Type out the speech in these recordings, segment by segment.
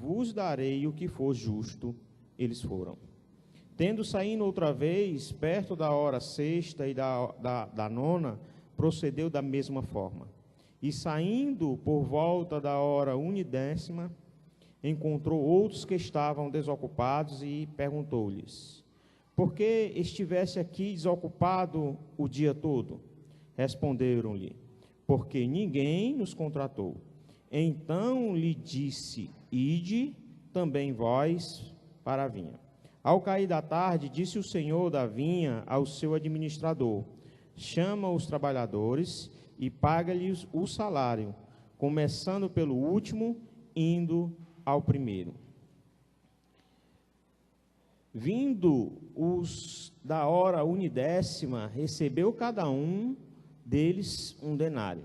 vos darei o que for justo. Eles foram. Tendo saído outra vez, perto da hora sexta e da nona, procedeu da mesma forma. E saindo por volta da hora unidécima, encontrou outros que estavam desocupados e perguntou-lhes: por que estivesse aqui desocupado o dia todo? Responderam-lhe: porque ninguém nos contratou. Então lhe disse: ide também vós para a vinha. Ao cair da tarde, disse o senhor da vinha ao seu administrador: chama os trabalhadores e paga-lhes o salário, começando pelo último, indo ao primeiro. Vindo os da hora unidécima, recebeu cada um deles um denário.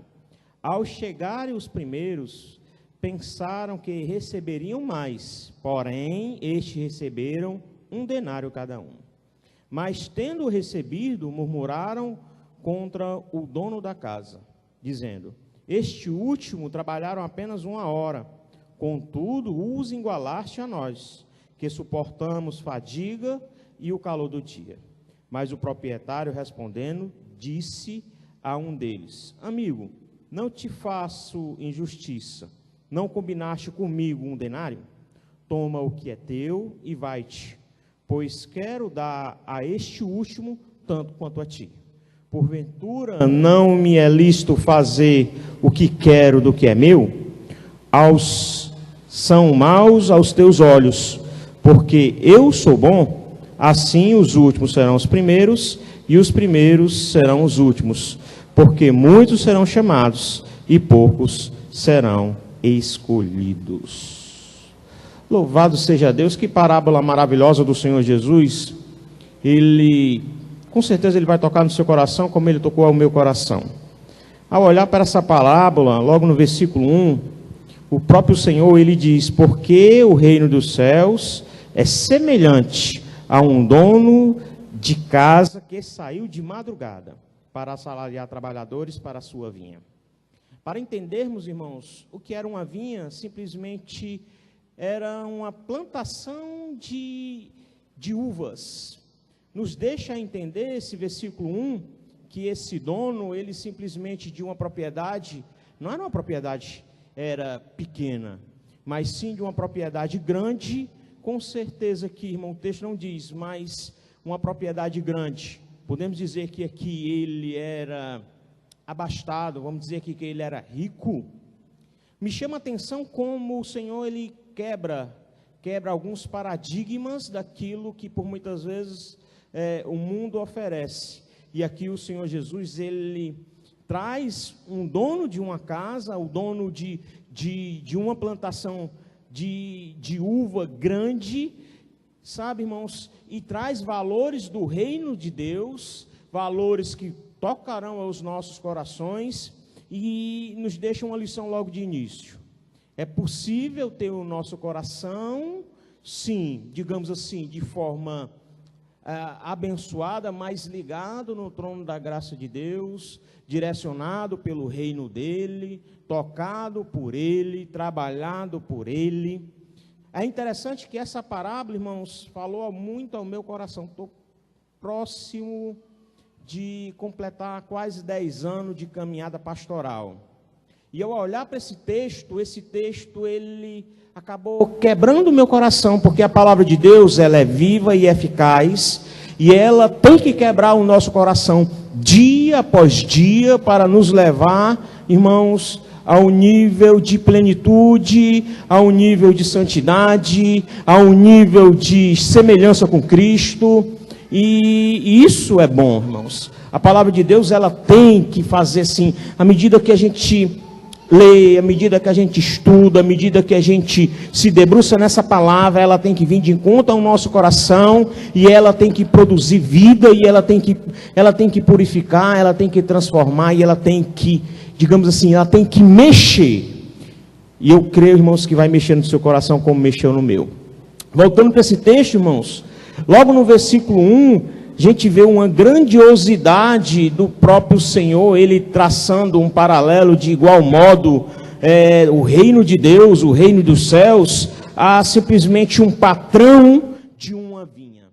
Ao chegarem os primeiros, pensaram que receberiam mais, porém, estes receberam um denário cada um. Mas, tendo recebido, murmuraram contra o dono da casa, dizendo: este último trabalharam apenas 1 hora, contudo, os igualaste a nós, que suportamos fadiga e o calor do dia. Mas o proprietário, respondendo, disse a um deles: amigo, não te faço injustiça, não combinaste comigo um denário? Toma o que é teu e vai-te, pois quero dar a este último tanto quanto a ti. Porventura não me é lícito fazer o que quero do que é meu? São maus aos teus olhos, porque eu sou bom. Assim os últimos serão os primeiros, e os primeiros serão os últimos, porque muitos serão chamados, e poucos serão escolhidos. Louvado seja Deus. Que parábola maravilhosa do Senhor Jesus. Com certeza ele vai tocar no seu coração, como ele tocou ao meu coração. Ao olhar para essa parábola, logo no versículo 1, o próprio Senhor, ele diz: porque o reino dos céus é semelhante a um dono de casa que saiu de madrugada para assalariar trabalhadores para a sua vinha. Para entendermos, irmãos, o que era uma vinha, simplesmente era uma plantação de uvas. Nos deixa entender esse versículo 1, que esse dono, ele simplesmente de uma propriedade, não era uma propriedade pequena, mas sim de uma propriedade grande. Com certeza que, irmão, o texto não diz, mas uma propriedade grande. Podemos dizer que aqui ele era abastado, vamos dizer aqui que ele era rico. Me chama a atenção como o Senhor, ele quebra alguns paradigmas daquilo que por muitas vezes o mundo oferece. E aqui o Senhor Jesus, ele traz um dono de uma casa, o dono de uma plantação de uva grande, sabe, irmãos, e traz valores do reino de Deus, valores que tocarão aos nossos corações, e nos deixa uma lição logo de início. É possível ter o nosso coração, sim, digamos assim, de forma abençoada, mas ligado no trono da graça de Deus, direcionado pelo reino dele, tocado por ele, trabalhado por ele. É interessante que essa parábola, irmãos, falou muito ao meu coração. Estou próximo de completar quase 10 anos de caminhada pastoral. E ao olhar para esse texto ele acabou quebrando o meu coração, porque a palavra de Deus, ela é viva e eficaz, e ela tem que quebrar o nosso coração dia após dia, para nos levar, irmãos, ao nível de plenitude, ao nível de santidade, ao nível de semelhança com Cristo, e isso é bom, irmãos. A palavra de Deus, ela tem que fazer assim, à medida que a gente lê, à medida que a gente estuda, à medida que a gente se debruça nessa palavra, ela tem que vir de encontro ao nosso coração, e ela tem que produzir vida, e ela tem que purificar, ela tem que transformar, e ela tem que, digamos assim, ela tem que mexer. E eu creio, irmãos, que vai mexer no seu coração como mexeu no meu. Voltando para esse texto, irmãos, logo no versículo 1, a gente vê uma grandiosidade do próprio Senhor, ele traçando um paralelo de igual modo, o reino de Deus, o reino dos céus, a simplesmente um patrão de uma vinha.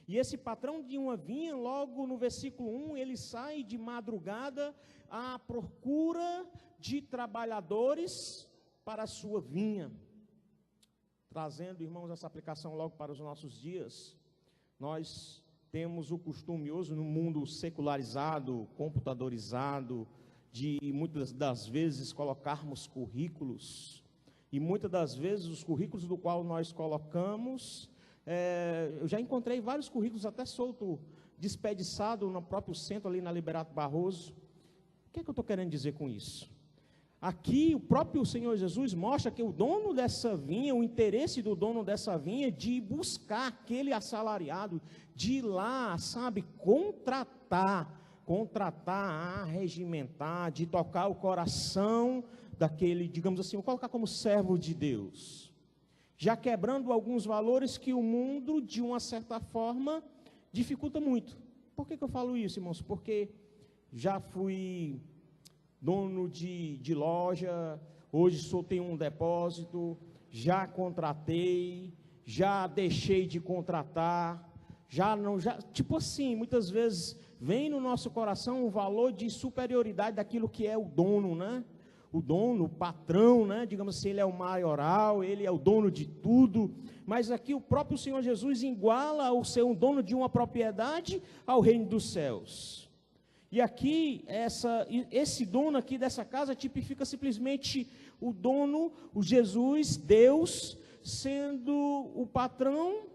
E esse patrão de uma vinha, logo no versículo 1, ele sai de madrugada à procura de trabalhadores para a sua vinha. Trazendo, irmãos, essa aplicação logo para os nossos dias, nós temos o costume hoje no mundo secularizado, computadorizado, de muitas das vezes colocarmos currículos, e muitas das vezes os currículos do qual nós colocamos, eu já encontrei vários currículos até solto, desperdiçado no próprio centro ali na Liberato Barroso. O que é que eu estou querendo dizer com isso? Aqui o próprio Senhor Jesus mostra que o dono dessa vinha, o interesse do dono dessa vinha de buscar aquele assalariado, de ir lá, sabe, contratar, arregimentar, de tocar o coração daquele, digamos assim, vou colocar como servo de Deus, já quebrando alguns valores que o mundo, de uma certa forma, dificulta muito. Por que eu falo isso, irmãos? Porque já fui dono de loja, hoje só tenho um depósito, já contratei, já deixei de contratar, tipo assim, muitas vezes vem no nosso coração o valor de superioridade daquilo que é o dono, né? O dono, o patrão, né? Digamos assim, ele é o maioral, ele é o dono de tudo, mas aqui o próprio Senhor Jesus iguala o ser um dono de uma propriedade ao reino dos céus. E aqui, esse dono aqui dessa casa tipifica simplesmente o dono, o Jesus, Deus, sendo o patrão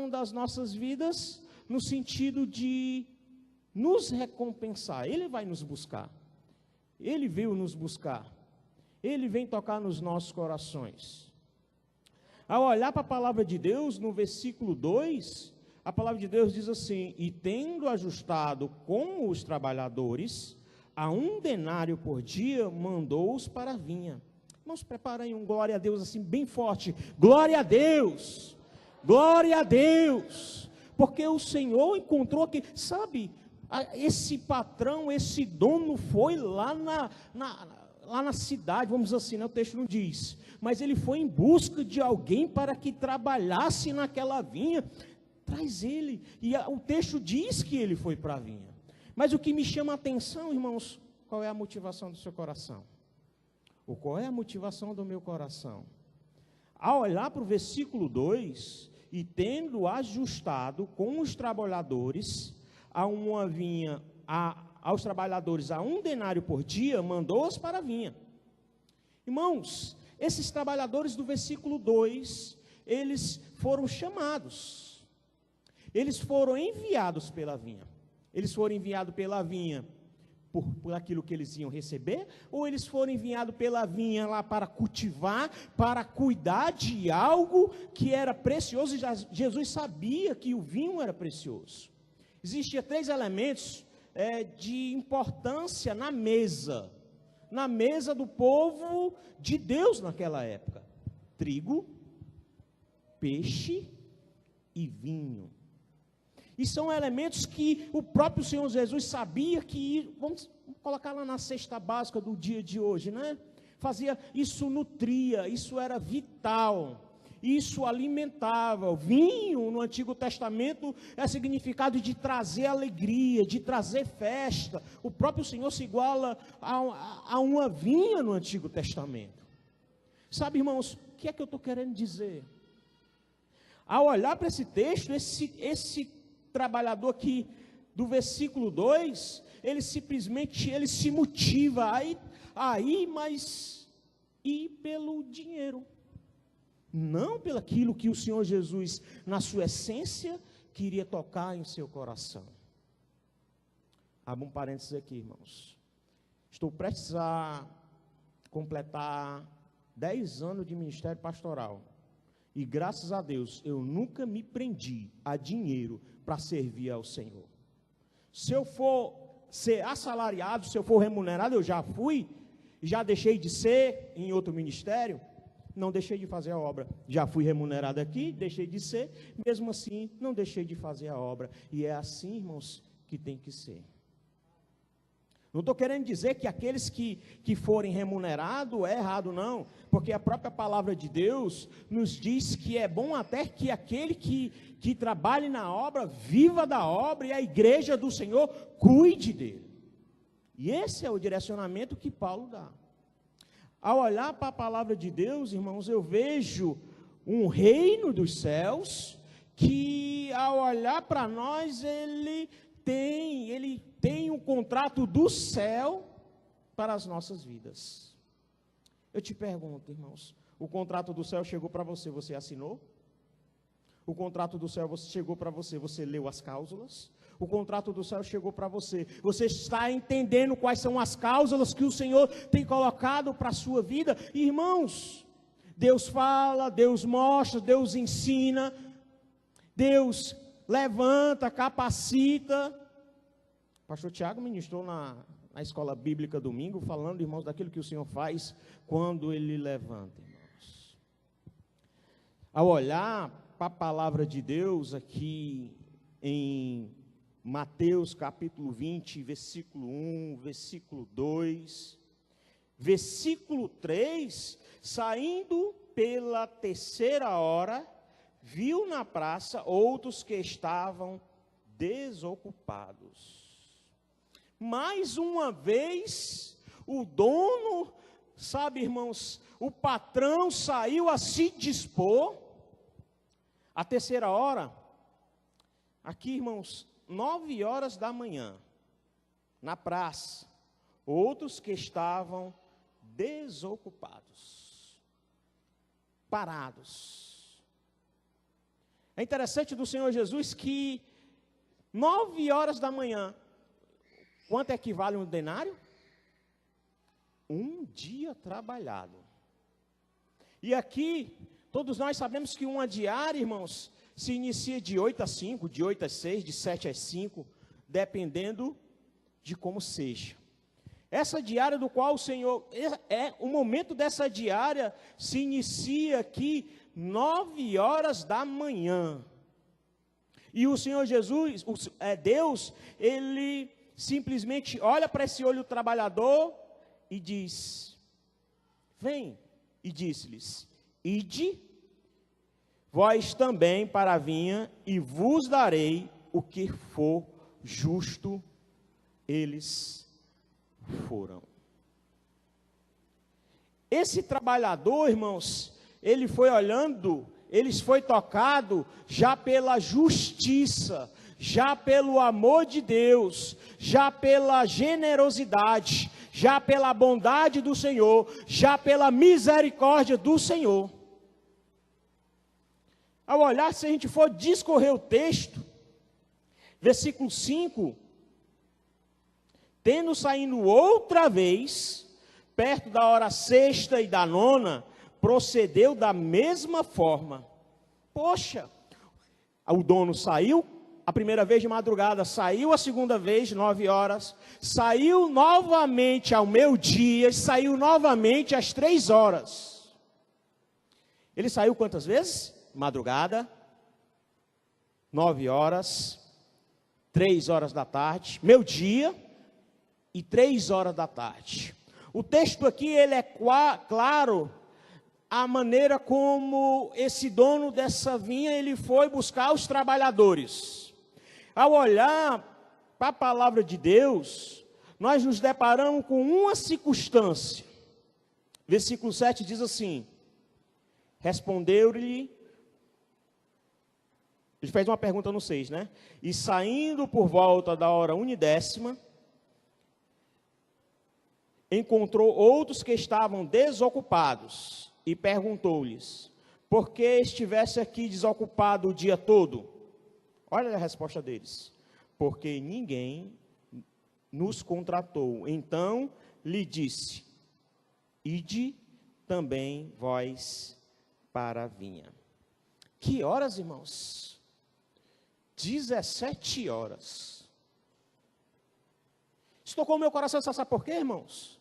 das nossas vidas, no sentido de nos recompensar. Ele vai nos buscar. Ele veio nos buscar. Ele vem tocar nos nossos corações. Ao olhar para a palavra de Deus, no versículo 2, a palavra de Deus diz assim: e tendo ajustado com os trabalhadores, a 1 denário por dia, mandou-os para a vinha. Vamos preparar aí um glória a Deus assim bem forte. Glória a Deus! Glória a Deus! Porque o Senhor encontrou que, sabe, esse patrão, esse dono foi lá na cidade, vamos dizer assim, né? O texto não diz, mas ele foi em busca de alguém para que trabalhasse naquela vinha. Traz ele, e o texto diz que ele foi para a vinha. Mas o que me chama a atenção, irmãos, qual é a motivação do seu coração? Ou qual é a motivação do meu coração? Ao olhar para o versículo 2, e tendo ajustado com os trabalhadores a uma vinha, aos trabalhadores a 1 denário por dia, mandou-os para a vinha. Irmãos, esses trabalhadores do versículo 2, eles foram chamados. Eles foram enviados pela vinha. Eles foram enviados pela vinha por aquilo que eles iam receber, ou eles foram enviados pela vinha lá para cultivar, para cuidar de algo que era precioso, e Jesus sabia que o vinho era precioso. Existia 3 elementos de importância na mesa do povo de Deus naquela época: trigo, peixe e vinho. E são elementos que o próprio Senhor Jesus sabia que, vamos colocar lá na cesta básica do dia de hoje, né? Isso nutria, isso era vital, isso alimentava. O vinho no Antigo Testamento é significado de trazer alegria, de trazer festa. O próprio Senhor se iguala a uma vinha no Antigo Testamento. Sabe, irmãos, o que é que eu estou querendo dizer? Ao olhar para esse texto, esse trabalhador aqui do versículo 2, ele simplesmente se motiva mas ir pelo dinheiro, não pelo aquilo que o Senhor Jesus, na sua essência, queria tocar em seu coração. Abra um parênteses aqui, irmãos. Estou prestes a completar 10 anos de ministério pastoral. E graças a Deus, eu nunca me prendi a dinheiro para servir ao Senhor. Se eu for ser assalariado, se eu for remunerado, eu já fui, já deixei de ser em outro ministério, não deixei de fazer a obra. Já fui remunerado aqui, deixei de ser, mesmo assim, não deixei de fazer a obra. E é assim, irmãos, que tem que ser. Não estou querendo dizer que aqueles que forem remunerados é errado, não. Porque a própria palavra de Deus nos diz que é bom até que aquele que trabalhe na obra, viva da obra, e a igreja do Senhor cuide dele. E esse é o direcionamento que Paulo dá. Ao olhar para a palavra de Deus, irmãos, eu vejo um reino dos céus, que ao olhar para nós, ele tem um contrato do céu para as nossas vidas. Eu te pergunto, irmãos, o contrato do céu chegou para você, você assinou? O contrato do céu chegou para você, você leu as cláusulas? O contrato do céu chegou para você, você está entendendo quais são as cláusulas que o Senhor tem colocado para a sua vida? Irmãos, Deus fala, Deus mostra, Deus ensina, Deus levanta, capacita. O pastor Tiago ministrou na escola bíblica domingo, falando, irmãos, daquilo que o Senhor faz quando Ele levanta, irmãos. Ao olhar para a palavra de Deus aqui em Mateus capítulo 20, versículo 1, versículo 2, versículo 3, saindo pela terceira hora, viu na praça outros que estavam desocupados. Mais uma vez, o dono, sabe, irmãos, o patrão saiu a se dispor. A terceira hora, aqui, irmãos, 9 horas da manhã, na praça, outros que estavam desocupados, parados. É interessante do Senhor Jesus que 9 horas da manhã, quanto equivale um denário? Um dia trabalhado. E aqui, todos nós sabemos que uma diária, irmãos, se inicia de 8 às 5, de 8 às 6, de 7 às 5, dependendo de como seja. Essa diária do qual o Senhor, o momento dessa diária se inicia aqui 9 horas da manhã. E o Senhor Jesus, Deus, Ele simplesmente olha para esse olho trabalhador e diz, vem, e disse-lhes, ide, vós também para a vinha, e vos darei o que for justo. Eles foram. Esse trabalhador, irmãos, ele foi olhando, ele foi tocado já pela justiça, já pelo amor de Deus, já pela generosidade, já pela bondade do Senhor, já pela misericórdia do Senhor. Ao olhar, se a gente for discorrer o texto, versículo 5, tendo saindo outra vez, perto da hora sexta e da nona, procedeu da mesma forma. Poxa, o dono saiu, a primeira vez de madrugada, saiu a segunda vez, 9 horas, saiu novamente ao meio-dia, saiu novamente às 3 horas. Ele saiu quantas vezes? Madrugada, 9 horas, 3 horas da tarde, meio-dia e 3 horas da tarde. O texto aqui, ele é claro, a maneira como esse dono dessa vinha, ele foi buscar os trabalhadores. Ao olhar para a palavra de Deus, nós nos deparamos com uma circunstância. Versículo 7 diz assim, respondeu-lhe, ele fez uma pergunta no 6, né? E saindo por volta da hora 1:10, encontrou outros que estavam desocupados e perguntou-lhes, por que estivesse aqui desocupado o dia todo? Olha a resposta deles, porque ninguém nos contratou. Então lhe disse, ide também vós para a vinha. Que horas, irmãos? 17 horas. Isso tocou o meu coração, sabe por quê, irmãos?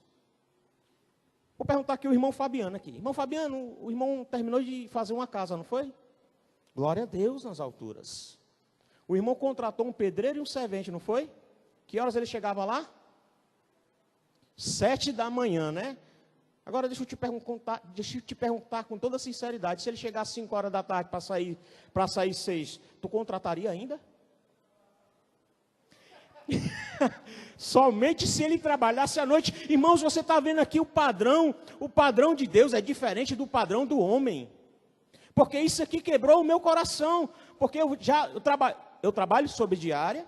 Vou perguntar aqui o irmão Fabiano aqui. Irmão Fabiano, o irmão terminou de fazer uma casa, não foi? Glória a Deus nas alturas. O irmão contratou um pedreiro e um servente, não foi? Que horas ele chegava lá? 7 da manhã, né? Agora deixa eu te perguntar com toda sinceridade, se ele chegar às 5 horas da tarde para sair 6, tu contrataria ainda? Somente se ele trabalhasse à noite. Irmãos, você está vendo aqui o padrão de Deus é diferente do padrão do homem. Porque isso aqui quebrou o meu coração. Porque eu trabalho sob diária,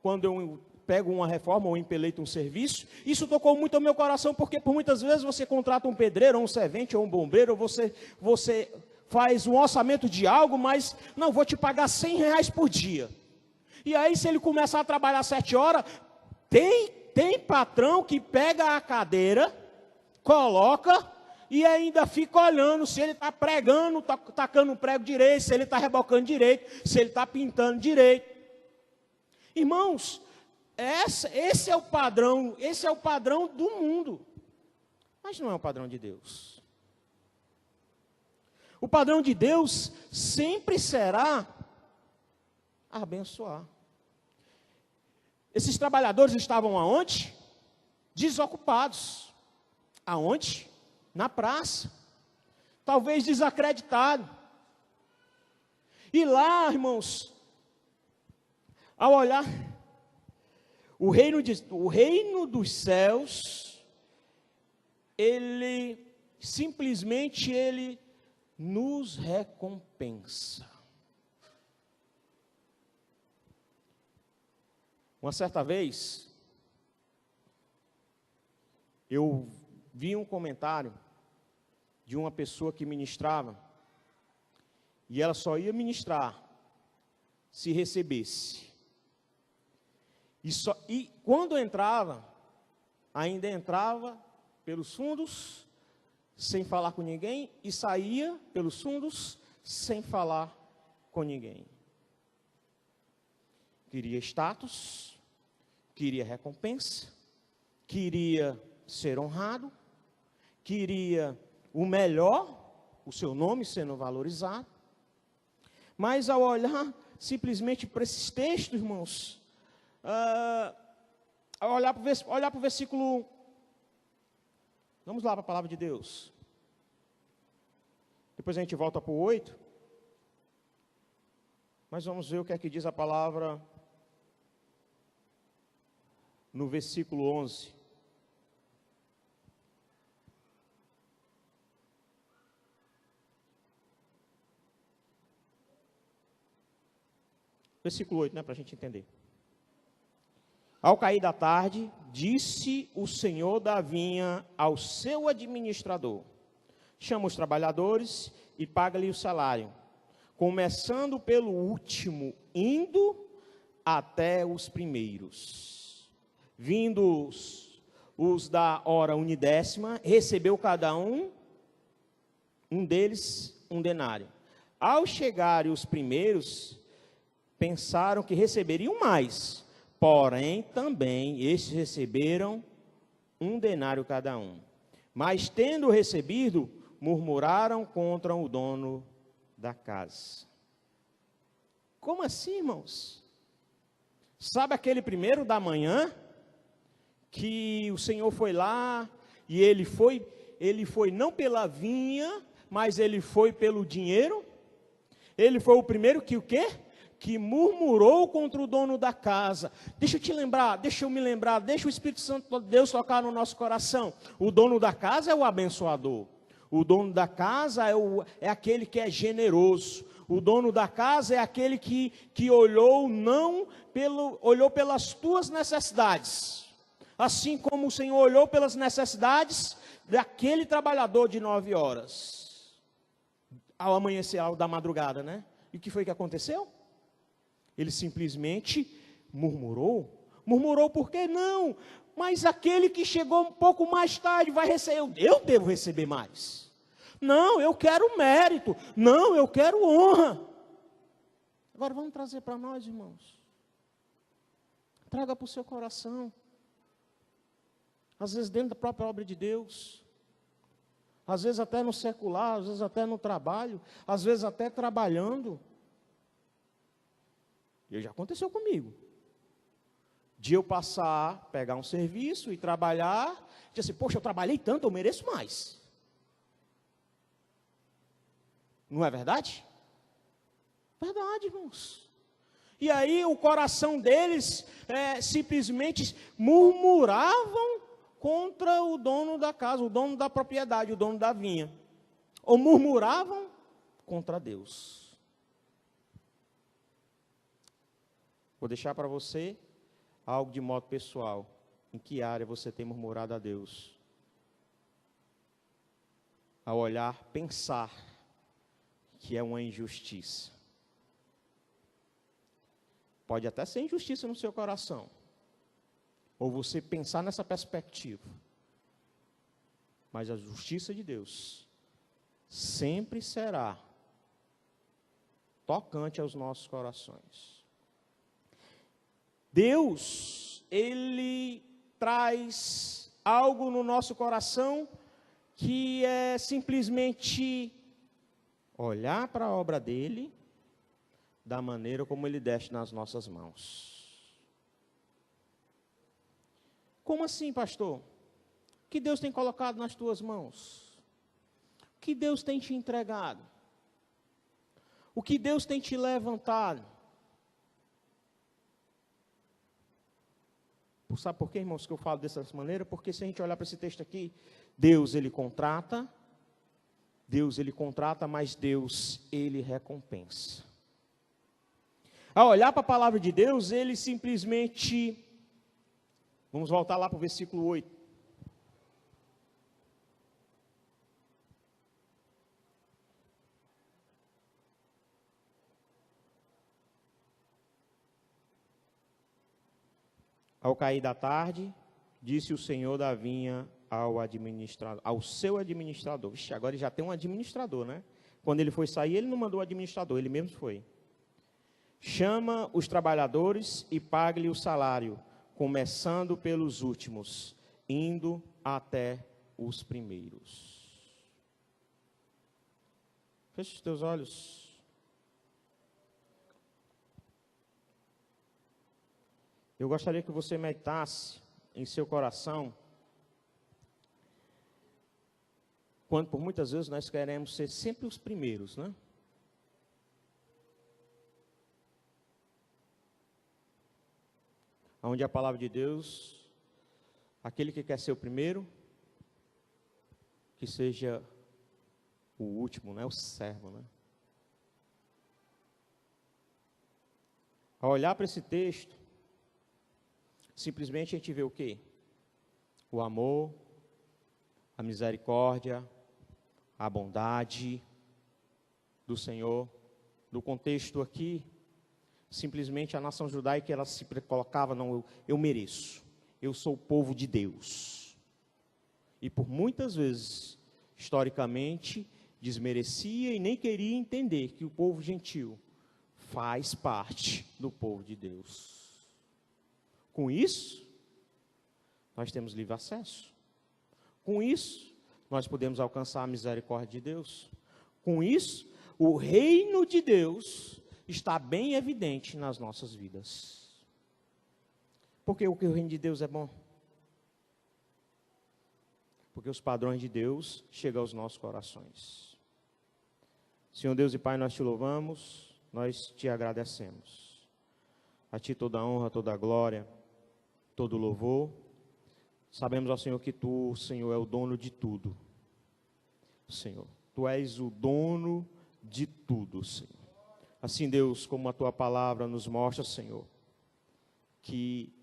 quando eu pego uma reforma ou empeleito um serviço, isso tocou muito ao meu coração, porque por muitas vezes você contrata um pedreiro, ou um servente, ou um bombeiro, ou você faz um orçamento de algo, mas não, vou te pagar R$100 por dia. E aí, se ele começar a trabalhar 7 horas, tem patrão que pega a cadeira, coloca e ainda fica olhando se ele está pregando, está tacando um prego direito, se ele está rebocando direito, se ele está pintando direito. Irmãos, esse é o padrão do mundo, mas não é o padrão de Deus. O padrão de Deus sempre será abençoar. Esses trabalhadores estavam aonde? Desocupados. Aonde? Na praça. Talvez desacreditados. E lá, irmãos, ao olhar, o reino dos céus, ele simplesmente nos recompensa. Uma certa vez, eu vi um comentário de uma pessoa que ministrava, e ela só ia ministrar se recebesse. E quando entrava, ainda entrava pelos fundos, sem falar com ninguém, e saía pelos fundos, sem falar com ninguém. Queria status, queria recompensa, queria ser honrado, queria o melhor, o seu nome sendo valorizado. Mas ao olhar simplesmente para esses textos, irmãos, ao olhar para o versículo, vamos lá para a palavra de Deus. Depois a gente volta para o 8. Mas vamos ver o que é que diz a palavra no versículo 11. Versículo 8, né, para a gente entender. Ao cair da tarde, disse o senhor da vinha ao seu administrador: chama os trabalhadores e paga-lhe o salário, começando pelo último, indo até os primeiros. Vindos os da hora unidécima, recebeu cada um deles um denário. Ao chegarem os primeiros, pensaram que receberiam mais, porém também estes receberam um denário cada um. Mas tendo recebido, murmuraram contra o dono da casa. Como assim, irmãos? Sabe aquele primeiro da manhã, que o Senhor foi lá, e ele foi não pela vinha, mas ele foi pelo dinheiro? Ele foi o primeiro que o quê? Que murmurou contra o dono da casa. Deixa eu me lembrar, deixa o Espírito Santo de Deus tocar no nosso coração. O dono da casa é o abençoador. O dono da casa é aquele que é generoso. O dono da casa é aquele que olhou pelas tuas necessidades. Assim como o Senhor olhou pelas necessidades daquele trabalhador de 9 horas. Ao amanhecer, da madrugada, né? E o que foi que aconteceu? Ele simplesmente murmurou. Murmurou por quê? Não, mas aquele que chegou um pouco mais tarde vai receber, eu devo receber mais. Não, eu quero mérito. Não, eu quero honra. Agora vamos trazer para nós, irmãos. Traga para o seu coração. Às vezes dentro da própria obra de Deus. Às vezes até no secular, às vezes até no trabalho, às vezes até trabalhando. E já aconteceu comigo. de eu passar, pegar um serviço e trabalhar, dizer assim, poxa, eu trabalhei tanto, eu mereço mais. Não é verdade? Verdade, irmãos. E aí o coração deles simplesmente murmuravam contra o dono da casa, o dono da propriedade, o dono da vinha. Ou murmuravam contra Deus. Vou deixar para você algo de modo pessoal. Em que área você tem murmurado a Deus? Ao olhar, pensar que é uma injustiça. Pode até ser injustiça no seu coração. Ou você pensar nessa perspectiva. Mas a justiça de Deus sempre será tocante aos nossos corações. Deus, Ele traz algo no nosso coração que é simplesmente olhar para a obra dEle da maneira como Ele deixa nas nossas mãos. Como assim, pastor? O que Deus tem colocado nas tuas mãos? O que Deus tem te entregado? O que Deus tem te levantado? Sabe por quê, irmãos, que eu falo dessa maneira? Porque se a gente olhar para esse texto aqui, Deus, Ele contrata, mas Deus, Ele recompensa. Ao olhar para a palavra de Deus, Ele simplesmente, vamos voltar lá para o versículo 8. Ao cair da tarde, disse o senhor da vinha ao seu administrador. Vixe, agora ele já tem um administrador, né? Quando ele foi sair, ele não mandou o administrador, ele mesmo foi. Chama os trabalhadores e pague-lhe o salário, começando pelos últimos, indo até os primeiros. Feche os teus olhos. Eu gostaria que você meditasse em seu coração, quando por muitas vezes nós queremos ser sempre os primeiros, né? Onde a palavra de Deus, aquele que quer ser o primeiro, que seja o último, né? O servo, né? Ao olhar para esse texto, simplesmente a gente vê o quê? O amor, a misericórdia, a bondade do Senhor. No contexto aqui, simplesmente a nação judaica, ela se colocava, não, eu mereço, eu sou o povo de Deus. E por muitas vezes, historicamente, desmerecia e nem queria entender que o povo gentil faz parte do povo de Deus. Com isso, nós temos livre acesso. Com isso, nós podemos alcançar a misericórdia de Deus. Com isso, o reino de Deus está bem evidente nas nossas vidas. Porque o reino de Deus é bom? Porque os padrões de Deus chegam aos nossos corações. Senhor Deus e Pai, nós te louvamos, nós te agradecemos. A ti toda a honra, toda a glória, todo louvor. Sabemos, ó Senhor, que tu, Senhor, é o dono de tudo. Senhor, tu és o dono de tudo, Senhor. Assim, Deus, como a tua palavra nos mostra, Senhor, que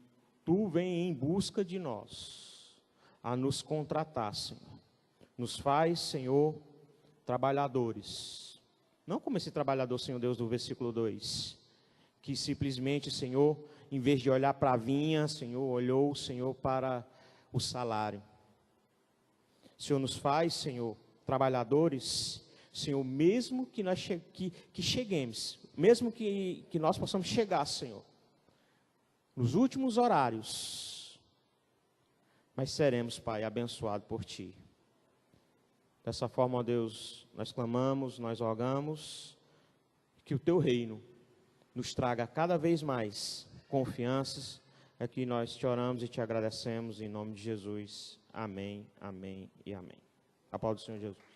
tu vem em busca de nós, a nos contratar, Senhor. Nos faz, Senhor, trabalhadores. Não como esse trabalhador, Senhor Deus, do versículo 2, que simplesmente, Senhor, em vez de olhar para a vinha, Senhor, olhou, Senhor, para o salário. Senhor, nos faz, Senhor, trabalhadores, Senhor, mesmo que nós cheguemos, mesmo que nós possamos chegar, Senhor, nos últimos horários, mas seremos, Pai, abençoados por Ti. Dessa forma, ó Deus, nós clamamos, nós rogamos, que o Teu reino nos traga cada vez mais confianças, É que nós te oramos e te agradecemos em nome de Jesus. Amém, amém e amém. A paz do Senhor Jesus.